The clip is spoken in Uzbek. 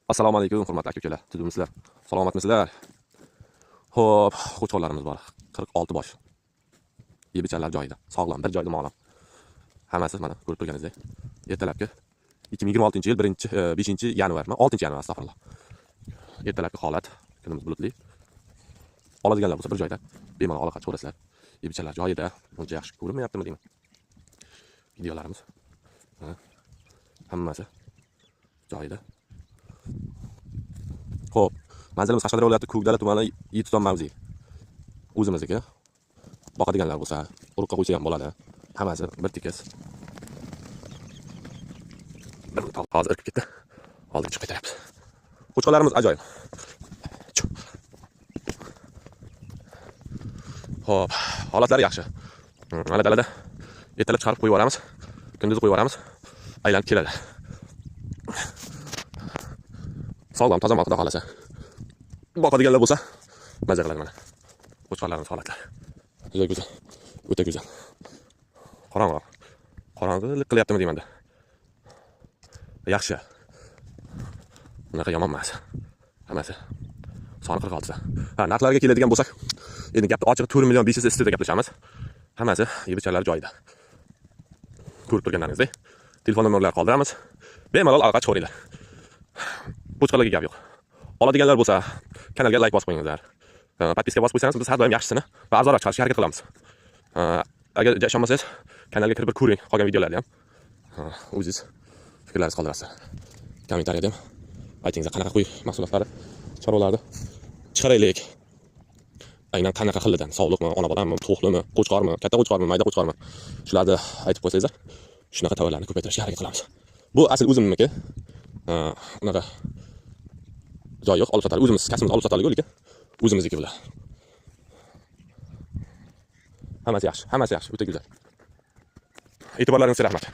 Assalomu alaykum, hurmatli aka-ukalar. Tudumsizlar? Salomatmisizlar? Xo'p, qo'chqorlarimiz bor. 46 bosh. Yebichalar joyida. Sog'lom, bir joyda ma'lum. Hammasi mana ko'rib turganingizdek. Ertalabki 2026-yil 5-yanvar, 6-yanvar astag'firullah. Ertalabki holat, kunimiz bulutli. Oladiganlar bo'lsa bir joyda bemalol aloqa chiqarasizlar. Yebichalar joyida. Buncha yaxshi ko'rinmayaptimi deyman. Videolarimiz hammasi joyida. Xo'p, manzilimiz Qashqadaryo viloyati Ko'kdala tumani Yetuton mavzi. O'zimizniki. Boqadiganlar bo'lsa, urug'ga qo'ysa ham bo'ladi. Hammasi bir tekis. Hozir irkib ketdi. Hozir chiqib ketyapmiz. Qo'chqorlarimiz ajoyib. Xo'p, holatlari yaxshi. Mana dalada ertalab chiqarib qo'yib yuboramiz. Kunduz qo'yib yuboramiz. Aylanib keladi. Sog'lom, toza mol xudo xolasa. Boqadiganlar bo'lsa, mazza qiladi mana. Qo'chqorlarimiz holatlari. Juda go'zal. O'ta go'zal. Qorong'i. Qorong'ilik qilyaptimi deyman-da. Yaxshi. Bunaqa yomon emas. Hammasi soni 46 ta. Ha, narxlarga keladigan bo'lsak, endi gapni ochig'i 4 million 500 ustida gaplashamiz. Hammasi yebichalar joyida. Ko'rib turganlaringizdek, telefon nomerlarini qoldiramiz. Bemalol aloqa chiqaringlar. Qo'chqorlarga gap yo'q. Oladiganlar bo'lsa, kanalga like bosib qo'yinglar. Podpiska bosib qo'ysangiz biz har doim yaxshisini va arzonroq chiqarishga harakat qilamiz. Agar ishonmasangiz, kanalga kirib bir ko'ring qolgan videolarni ham. O'zingiz fikrlaringizni qoldirasiz. Kommentariyada ham aytingizlar qanaqa qo'y mahsulotlari, chorvalarni chiqaraylik. Aynan qanaqa xillidan, sog'liqmi, ona bolami, to'qlimi, qo'chqormi, katta qo'chqormi, mayda qo'chqormi, shularni aytib qo'ysangizlar, shunaqa tovarlarni ko'paytirishga harakat qilamiz. Bu asl o'zimniki. Unaqa joy yo'q, olib sotadi. O'zimiz kasbimiz olib sotadiku, lekin o'zimizniki bular. Hammasi yaxshi, o'ta go'zal. E'tiborlaringizga rahmat.